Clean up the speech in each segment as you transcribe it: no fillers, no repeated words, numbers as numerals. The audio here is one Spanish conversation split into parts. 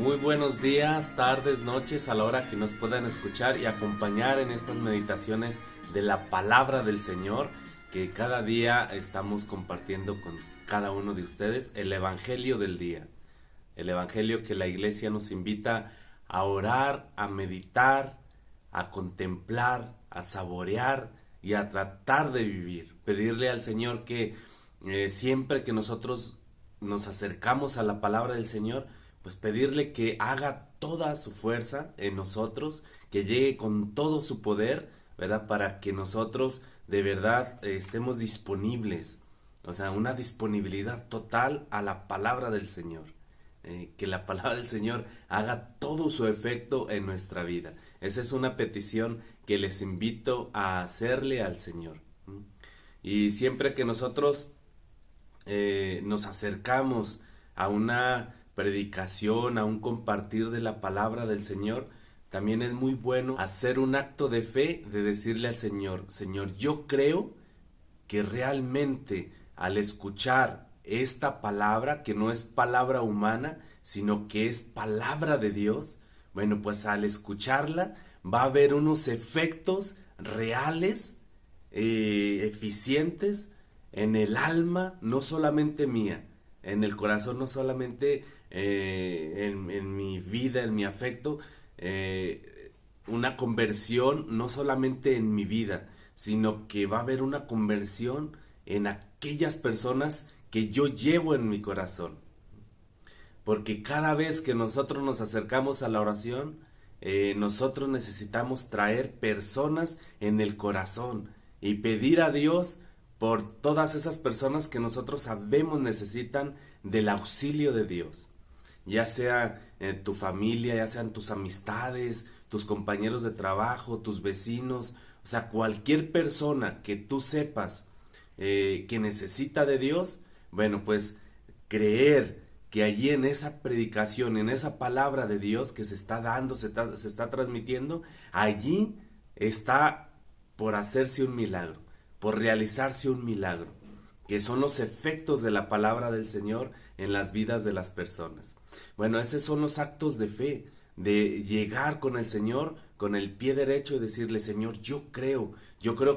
Muy buenos días, tardes, noches, a la hora que nos puedan escuchar y acompañar en estas meditaciones de la palabra del Señor, que cada día estamos compartiendo con cada uno de ustedes el Evangelio del día. El Evangelio que la iglesia nos invita a orar, a meditar, a contemplar, a saborear y a tratar de vivir. Pedirle al Señor que siempre que nosotros nos acercamos a la palabra del Señor, pues pedirle que haga toda su fuerza en nosotros, que llegue con todo su poder, ¿verdad? Para que nosotros de verdad estemos disponibles, o sea, una disponibilidad total a la palabra del Señor. Que la palabra del Señor haga todo su efecto en nuestra vida. Esa es una petición que les invito a hacerle al Señor. Y siempre que nosotros nos acercamos a una predicación, a un compartir de la palabra del Señor, también es muy bueno hacer un acto de fe, de decirle al Señor: Señor, yo creo que realmente al escuchar esta palabra, que no es palabra humana, sino que es palabra de Dios, bueno, pues al escucharla va a haber unos efectos reales, eficientes en el alma, no solamente mía, en el corazón, no solamente en mi vida, en mi afecto, una conversión no solamente en mi vida, sino que va a haber una conversión en aquellas personas que yo llevo en mi corazón. Porque cada vez que nosotros nos acercamos a la oración, nosotros necesitamos traer personas en el corazón y pedir a Dios por todas esas personas que nosotros sabemos necesitan del auxilio de Dios. Ya sea tu familia, ya sean tus amistades, tus compañeros de trabajo, tus vecinos, o sea, cualquier persona que tú sepas que necesita de Dios, bueno, pues creer que allí en esa predicación, en esa palabra de Dios que se está dando, se está transmitiendo, allí está por hacerse un milagro, por realizarse un milagro, que son los efectos de la palabra del Señor en las vidas de las personas. Bueno, esos son los actos de fe, de llegar con el Señor con el pie derecho y decirle: Señor, yo creo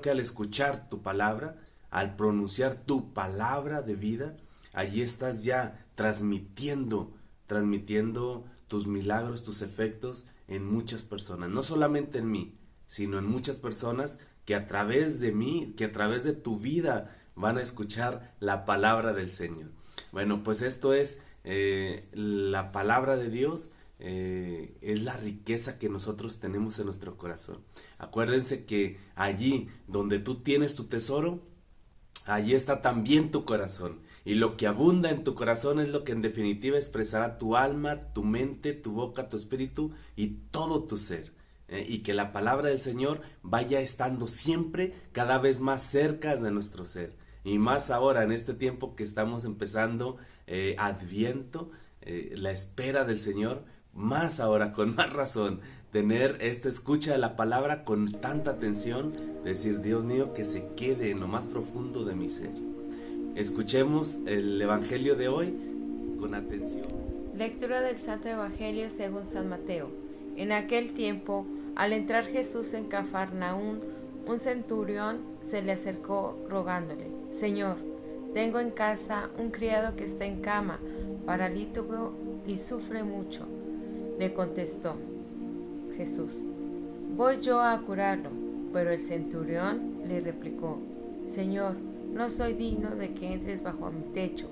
que al escuchar tu palabra, al pronunciar tu palabra de vida, allí estás ya transmitiendo tus milagros, tus efectos en muchas personas, no solamente en mí, sino en muchas personas que a través de mí, que a través de tu vida van a escuchar la palabra del Señor. Bueno, pues esto es la palabra de Dios, es la riqueza que nosotros tenemos en nuestro corazón. Acuérdense que allí donde tú tienes tu tesoro, allí está también tu corazón. Y lo que abunda en tu corazón es lo que en definitiva expresará tu alma, tu mente, tu boca, tu espíritu y todo tu ser. Y que la palabra del Señor vaya estando siempre cada vez más cerca de nuestro ser. Y más ahora en este tiempo que estamos empezando Adviento, la espera del Señor, más ahora con más razón tener esta escucha de la palabra con tanta atención, decir: Dios mío, que se quede en lo más profundo de mi ser. Escuchemos el Evangelio de hoy con atención. Lectura del Santo Evangelio según San Mateo. En aquel tiempo, al entrar Jesús en Cafarnaún, un centurión se le acercó rogándole: Señor, tengo en casa un criado que está en cama, paralítico y sufre mucho. Le contestó Jesús: voy yo a curarlo. Pero el centurión le replicó: Señor, no soy digno de que entres bajo mi techo.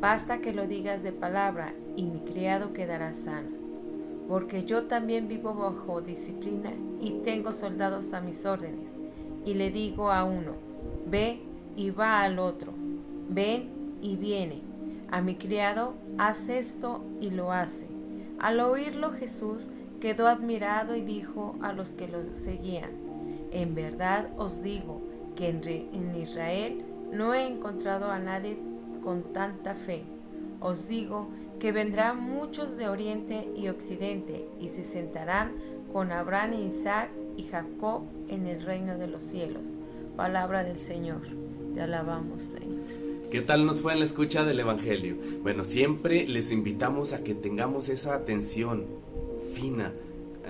Basta que lo digas de palabra y mi criado quedará sano. Porque yo también vivo bajo disciplina y tengo soldados a mis órdenes. Y le digo a uno: ve, y va al otro: ven, y viene. A mi criado: haz esto, y lo hace. Al oírlo, Jesús quedó admirado y dijo a los que lo seguían: en verdad os digo que en Israel no he encontrado a nadie con tanta fe. Os digo que vendrán muchos de oriente y occidente y se sentarán con Abraham, Isaac y Jacob en el reino de los cielos. Palabra del Señor. Te alabamos, Señor. ¿Qué tal nos fue en la escucha del Evangelio? Bueno, siempre les invitamos a que tengamos esa atención fina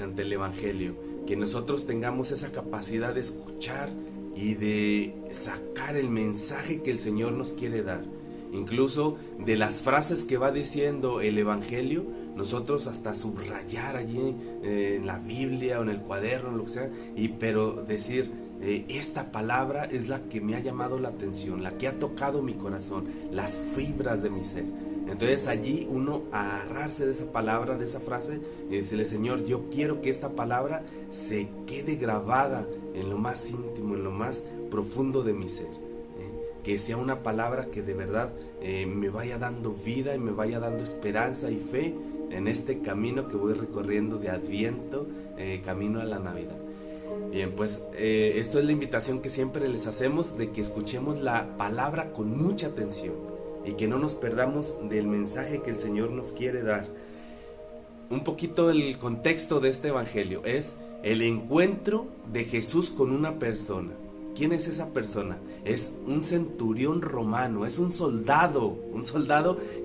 ante el Evangelio, que nosotros tengamos esa capacidad de escuchar y de sacar el mensaje que el Señor nos quiere dar. Incluso de las frases que va diciendo el Evangelio, nosotros hasta subrayar allí en la Biblia o en el cuaderno, lo que sea, pero decir, esta palabra es la que me ha llamado la atención, la que ha tocado mi corazón, las fibras de mi ser. Entonces allí uno agarrarse de esa palabra, de esa frase, y decirle: Señor, yo quiero que esta palabra se quede grabada en lo más íntimo, en lo más profundo de mi ser. Que sea una palabra que de verdad me vaya dando vida y me vaya dando esperanza y fe en este camino que voy recorriendo de Adviento, camino a la Navidad. Bien, pues esto es la invitación que siempre les hacemos, de que escuchemos la palabra con mucha atención y que no nos perdamos del mensaje que el Señor nos quiere dar. Un poquito el contexto de este evangelio es el encuentro de Jesús con una persona. ¿Quién es esa persona? Es un centurión romano, es un soldado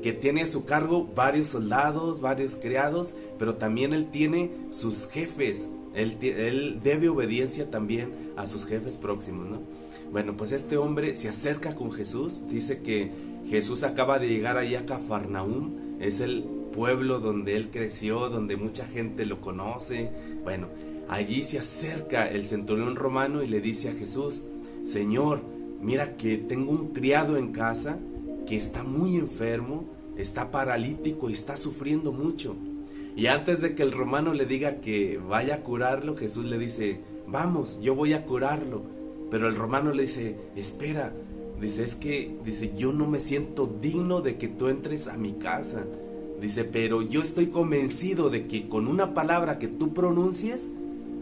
que tiene a su cargo varios soldados, varios criados, pero también él tiene sus jefes. Él debe obediencia también a sus jefes próximos, ¿no? Bueno, pues este hombre se acerca con Jesús. Dice que Jesús acaba de llegar ahí a Cafarnaúm. Es el pueblo donde él creció, donde mucha gente lo conoce. Bueno, allí se acerca el centurión romano y le dice a Jesús: Señor, mira que tengo un criado en casa que está muy enfermo, está paralítico y está sufriendo mucho. Y antes de que el romano le diga que vaya a curarlo, Jesús le dice: vamos, yo voy a curarlo. Pero el romano le dice: espera, dice, yo no me siento digno de que tú entres a mi casa. Dice, pero yo estoy convencido de que con una palabra que tú pronuncies,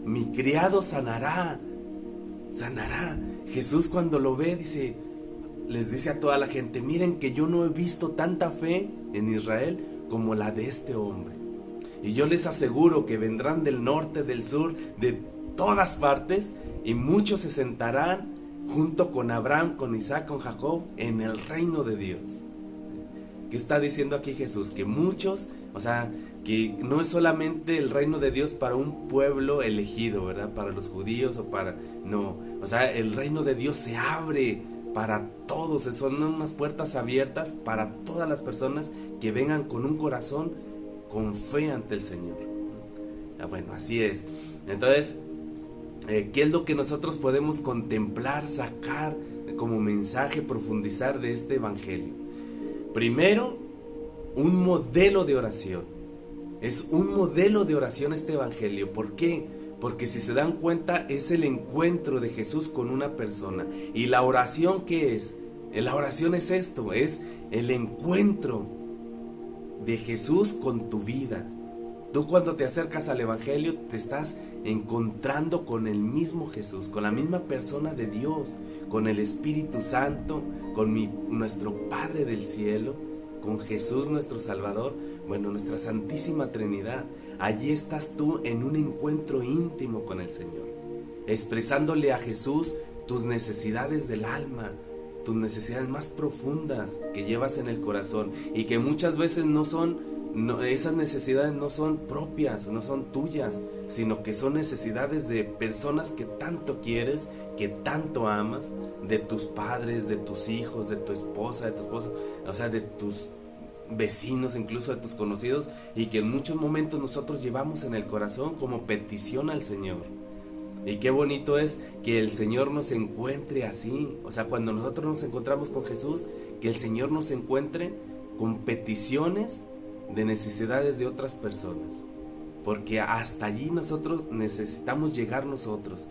mi criado sanará. Jesús, cuando lo ve, les dice a toda la gente: miren que yo no he visto tanta fe en Israel como la de este hombre. Y yo les aseguro que vendrán del norte, del sur, de todas partes, y muchos se sentarán junto con Abraham, con Isaac, con Jacob, en el reino de Dios. ¿Qué está diciendo aquí Jesús? Que muchos, que no es solamente el reino de Dios para un pueblo elegido, ¿verdad? Para los judíos no, el reino de Dios se abre para todos, son unas puertas abiertas para todas las personas que vengan con un corazón con fe ante el Señor. Bueno, así es. Entonces, ¿qué es lo que nosotros podemos contemplar, sacar como mensaje, profundizar de este evangelio? Primero, un modelo de oración. Es un modelo de oración este evangelio. ¿Por qué? Porque si se dan cuenta, es el encuentro de Jesús con una persona. ¿Y la oración qué es? La oración es esto, es el encuentro de Jesús con tu vida. Tú, cuando te acercas al evangelio, te estás encontrando con el mismo Jesús, con la misma persona de Dios, con el Espíritu Santo, con nuestro Padre del cielo, con Jesús nuestro Salvador, nuestra Santísima Trinidad. Allí estás tú en un encuentro íntimo con el Señor, expresándole a Jesús tus necesidades del alma, tus necesidades más profundas que llevas en el corazón, y que muchas veces esas necesidades no son propias, no son tuyas, sino que son necesidades de personas que tanto quieres, que tanto amas, de tus padres, de tus hijos, de tu esposa, de tu esposo, de tus vecinos, incluso de tus conocidos, y que en muchos momentos nosotros llevamos en el corazón como petición al Señor. Y qué bonito es que el Señor nos encuentre así. Cuando nosotros nos encontramos con Jesús, que el Señor nos encuentre con peticiones de necesidades de otras personas. Porque hasta allí nosotros necesitamos llegar nosotros.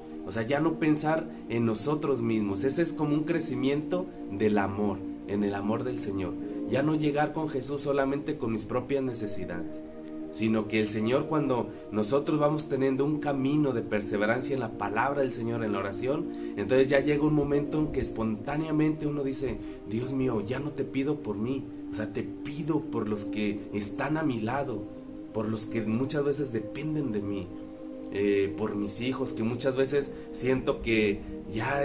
Ya no pensar en nosotros mismos. Ese es como un crecimiento del amor, en el amor del Señor. Ya no llegar con Jesús solamente con mis propias necesidades, sino que el Señor, cuando nosotros vamos teniendo un camino de perseverancia en la palabra del Señor, en la oración, entonces ya llega un momento en que espontáneamente uno dice: Dios mío, ya no te pido por mí, te pido por los que están a mi lado, por los que muchas veces dependen de mí, por mis hijos, que muchas veces siento que ya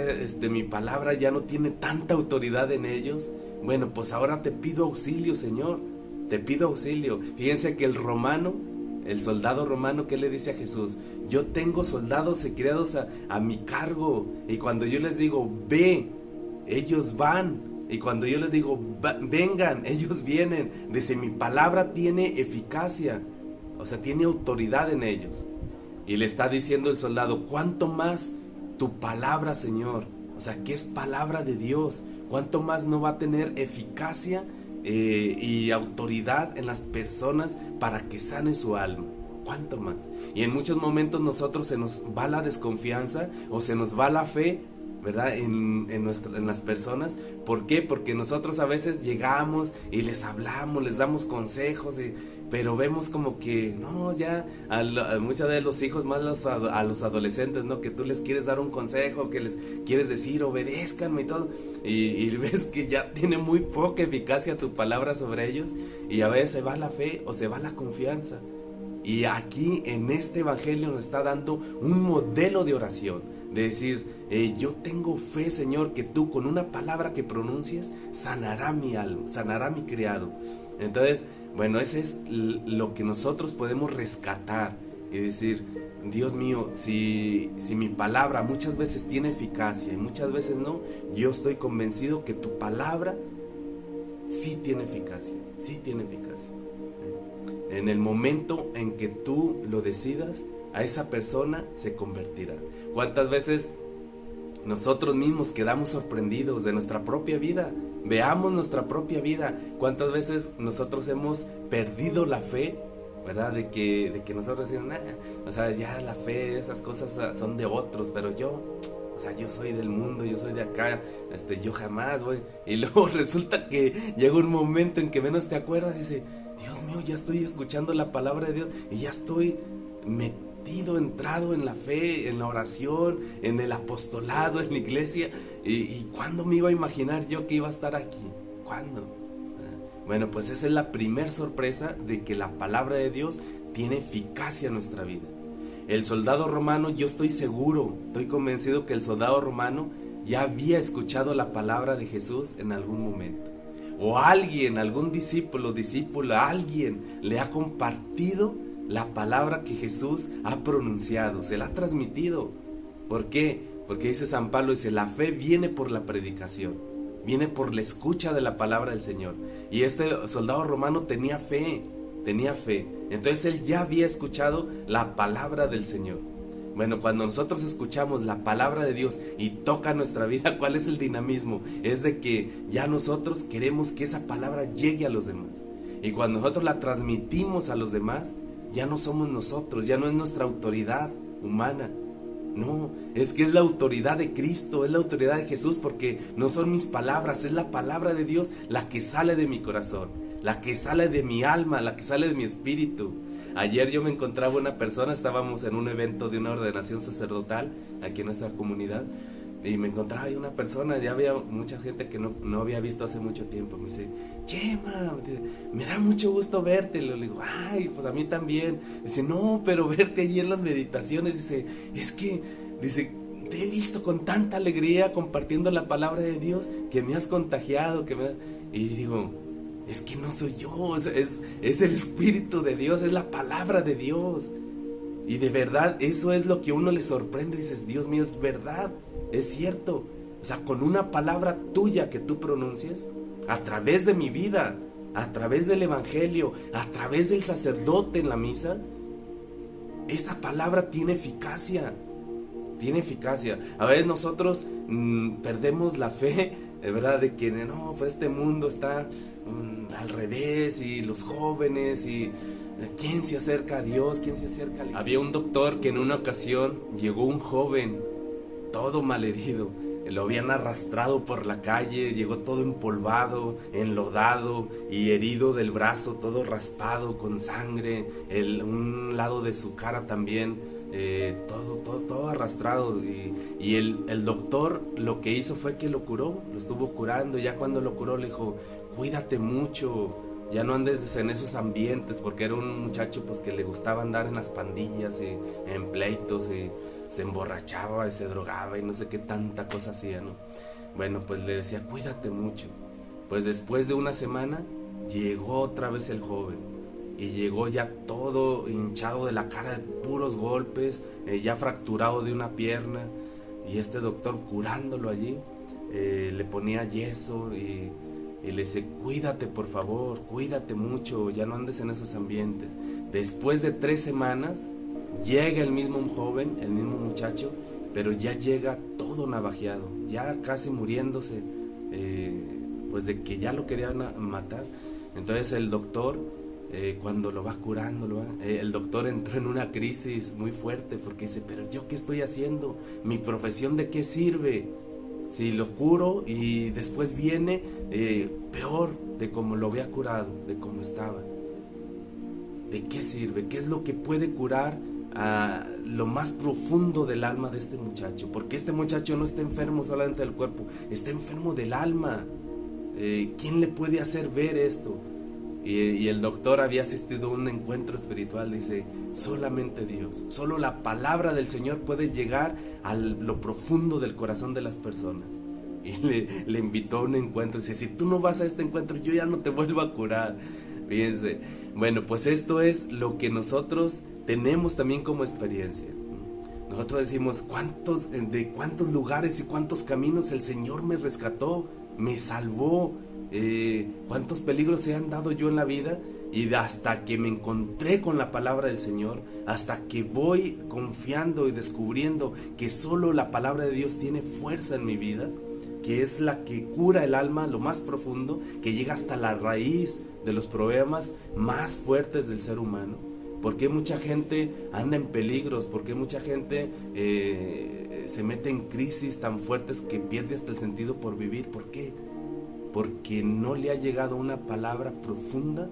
mi palabra ya no tiene tanta autoridad en ellos, Bueno, pues ahora te pido auxilio, Señor, te pido auxilio. Fíjense que el soldado romano, ¿qué le dice a Jesús? Yo tengo soldados y criados a mi cargo, y cuando yo les digo, ve, ellos van, y cuando yo les digo, vengan, ellos vienen. Dice, mi palabra tiene eficacia, o sea, tiene autoridad en ellos. Y le está diciendo el soldado, ¿cuánto más tu palabra, Señor? O sea, que es palabra de Dios, ¿cuánto más no va a tener eficacia y autoridad en las personas para que sane su alma? ¿Cuánto más? Y en muchos momentos nosotros se nos va la desconfianza o se nos va la fe, ¿verdad? En las personas. ¿Por qué? Porque nosotros a veces llegamos y les hablamos, les damos consejos, pero vemos como que, no, ya, muchas veces los hijos, más a los adolescentes, ¿no? Que tú les quieres dar un consejo, que les quieres decir, obedézcanme y todo, y ves que ya tiene muy poca eficacia tu palabra sobre ellos, y a veces se va la fe o se va la confianza. Y aquí en este evangelio nos está dando un modelo de oración, de decir, yo tengo fe, Señor, que tú con una palabra que pronuncies sanará mi alma, sanará mi criado. Entonces, bueno, ese es lo que nosotros podemos rescatar y decir, Dios mío, si mi palabra muchas veces tiene eficacia y muchas veces no, yo estoy convencido que tu palabra sí tiene eficacia, sí tiene eficacia. En el momento en que tú lo decidas, a esa persona se convertirá. ¿Cuántas veces nosotros mismos quedamos sorprendidos de nuestra propia vida? Veamos nuestra propia vida. ¿Cuántas veces nosotros hemos perdido la fe, verdad? De que nosotros decimos, o sea, ya la fe, esas cosas son de otros, pero yo, o sea, yo soy del mundo, yo soy de acá, yo jamás voy. Y luego resulta que llega un momento en que menos te acuerdas y dices, Dios mío, ya estoy escuchando la palabra de Dios y ya estoy entrado en la fe, en la oración, en el apostolado, en la iglesia. ¿Y cuándo me iba a imaginar yo que iba a estar aquí? ¿Cuándo? Bueno, pues esa es la primer sorpresa de que la palabra de Dios tiene eficacia en nuestra vida. El soldado romano, yo estoy seguro, estoy convencido que el soldado romano ya había escuchado la palabra de Jesús en algún momento. O alguien, algún discípula, alguien le ha compartido la palabra que Jesús ha pronunciado, se la ha transmitido. ¿Por qué? Porque dice San Pablo, dice, la fe viene por la predicación, viene por la escucha de la palabra del Señor. Y este soldado romano tenía fe. Entonces él ya había escuchado la palabra del Señor. Bueno, cuando nosotros escuchamos la palabra de Dios y toca nuestra vida, ¿cuál es el dinamismo? Es de que ya nosotros queremos que esa palabra llegue a los demás. Y cuando nosotros la transmitimos a los demás, ya no somos nosotros, ya no es nuestra autoridad humana. No, es que es la autoridad de Cristo, es la autoridad de Jesús, porque no son mis palabras, es la palabra de Dios la que sale de mi corazón, la que sale de mi alma, la que sale de mi espíritu. Ayer yo me encontraba una persona, estábamos en un evento de una ordenación sacerdotal aquí en nuestra comunidad, y me encontraba ahí una persona, ya había mucha gente que no había visto hace mucho tiempo. Me dice, Chema, me da mucho gusto verte. Le digo, ay, pues a mí también. Dice, no, pero verte allí en las meditaciones, dice, es que, dice, te he visto con tanta alegría compartiendo la palabra de Dios que me has contagiado, y digo, es que no soy yo, es el Espíritu de Dios, es la palabra de Dios. Y de verdad, eso es lo que a uno le sorprende. Dices, Dios mío, es verdad, es cierto. O sea, con una palabra tuya que tú pronuncies, a través de mi vida, a través del evangelio, a través del sacerdote en la misa, esa palabra tiene eficacia. Tiene eficacia. A veces nosotros perdemos la fe, de verdad, de que no, pues este mundo está al revés, y los jóvenes, y ¿quién se acerca a Dios? ¿Quién se acerca a Dios? Había un doctor que en una ocasión llegó un joven todo malherido, lo habían arrastrado por la calle, llegó todo todo enlodado y herido del brazo, todo raspado con sangre, un lado de su cara también, todo arrastrado, y el doctor lo que hizo fue que lo curó, lo estuvo curando. Y ya cuando lo curó le dijo, cuídate mucho, ya no andes en esos ambientes, porque era un muchacho pues que le gustaba andar en las pandillas y en pleitos, y se emborrachaba y se drogaba y no sé qué tanta cosa hacía, ¿no? Bueno, pues le decía, cuídate mucho, Pues después de una semana llegó otra vez el joven y llegó ya todo hinchado de la cara de puros golpes, ya fracturado de una pierna, y este doctor curándolo allí, le ponía yeso y le dice: cuídate por favor, cuídate mucho, ya no andes en esos ambientes. Después de 3 semanas llega el mismo joven, el mismo muchacho, pero ya llega todo navajeado, ya casi muriéndose, pues de que ya lo querían matar. Entonces el doctor, cuando lo va curando, el doctor entró en una crisis muy fuerte, porque dice: pero yo qué estoy haciendo, mi profesión de qué sirve si lo curo y después viene peor de como lo había curado, de como estaba. ¿De qué sirve? ¿Qué es lo que puede curar a lo más profundo del alma de este muchacho? Porque este muchacho no está enfermo solamente del cuerpo, está enfermo del alma. ¿Quién le puede hacer ver esto? Y el doctor había asistido a un encuentro espiritual. Dice: solamente Dios, solo la palabra del Señor puede llegar a lo profundo del corazón de las personas. Y le invitó a un encuentro. Dice: si tú no vas a este encuentro, yo ya no te vuelvo a curar. Fíjense. Bueno, pues esto es lo que nosotros tenemos también como experiencia. Nosotros decimos: de cuántos lugares y cuántos caminos el Señor me rescató, me salvó, cuántos peligros se han dado yo en la vida, y hasta que me encontré con la palabra del Señor, hasta que voy confiando y descubriendo que solo la palabra de Dios tiene fuerza en mi vida, que es la que cura el alma, lo más profundo, que llega hasta la raíz de los problemas más fuertes del ser humano. ¿Por qué mucha gente anda en peligros? ¿Por qué mucha gente se mete en crisis tan fuertes que pierde hasta el sentido por vivir? ¿Por qué? Porque no le ha llegado una palabra profunda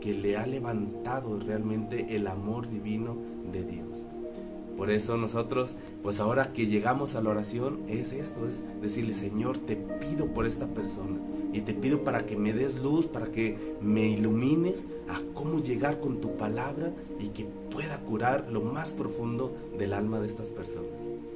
que le ha levantado realmente el amor divino de Dios. Por eso nosotros, pues ahora que llegamos a la oración, es esto, es decirle: Señor, te pido por esta persona, y te pido para que me des luz, para que me ilumines a cómo llegar con tu palabra y que pueda curar lo más profundo del alma de estas personas.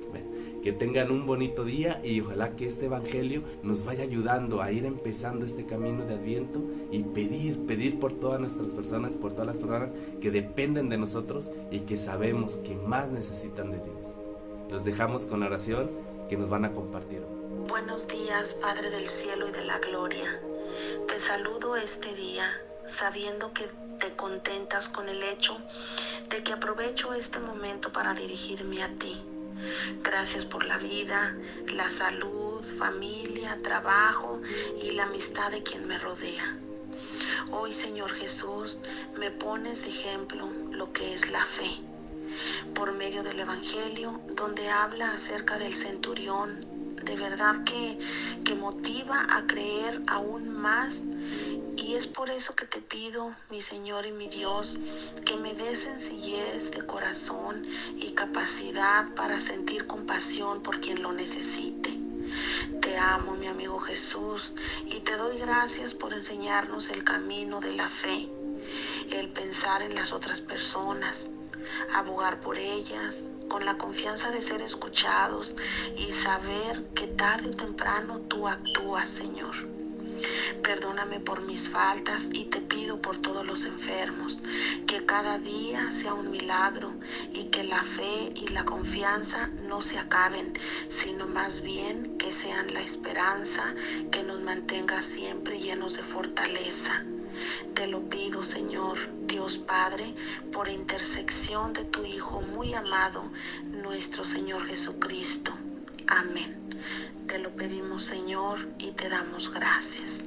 Bueno, que tengan un bonito día, y ojalá que este evangelio nos vaya ayudando a ir empezando este camino de Adviento, y pedir por todas nuestras personas, por todas las personas que dependen de nosotros y que sabemos que más necesitan de Dios. Los dejamos con la oración que nos van a compartir. Buenos días, Padre del cielo y de la gloria. Te saludo este día sabiendo que te contentas con el hecho de que aprovecho este momento para dirigirme a ti. Gracias por la vida, la salud, familia, trabajo y la amistad de quien me rodea. Hoy, Señor Jesús, me pones de ejemplo lo que es la fe, por medio del Evangelio, donde habla acerca del centurión. De verdad que motiva a creer aún más, y es por eso que te pido, mi Señor y mi Dios, que me des sencillez de corazón y capacidad para sentir compasión por quien lo necesite. Te amo, mi amigo Jesús, y te doy gracias por enseñarnos el camino de la fe, el pensar en las otras personas, abogar por ellas, con la confianza de ser escuchados y saber que tarde o temprano tú actúas, Señor. Perdóname por mis faltas y te pido por todos los enfermos, que cada día sea un milagro y que la fe y la confianza no se acaben, sino más bien que sean la esperanza que nos mantenga siempre llenos de fortaleza. Te lo pido, Señor, Dios Padre, por intersección de tu Hijo muy amado, nuestro Señor Jesucristo. Amén. Te lo pedimos, Señor, y te damos gracias.